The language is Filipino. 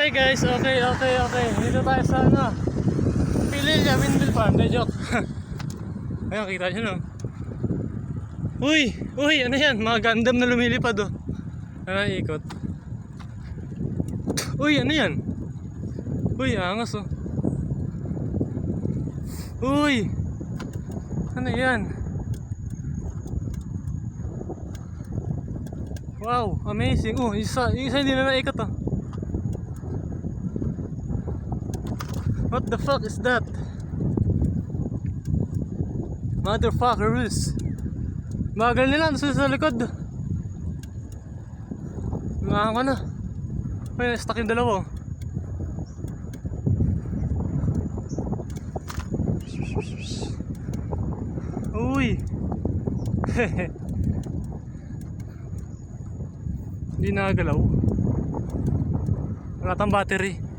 Okay guys, okay. Dito tayo sa ano, Pililya Windmill Farm, de joke. Ayun, kita nyo no. Uy, ano yan? Mga Gundam na lumilipad oh. Ano, ikot. Uy, ano yan? Uy, angas oh. Uy, ano yan? Wow, amazing. Oh, isa hindi na naikot oh. What the fuck is that? Motherfuckers. Bagal nila sa likod. Lumahan ka na. Ay, stuck yung dalawa. Uy. Hindi nakagalaw. Wala tang battery.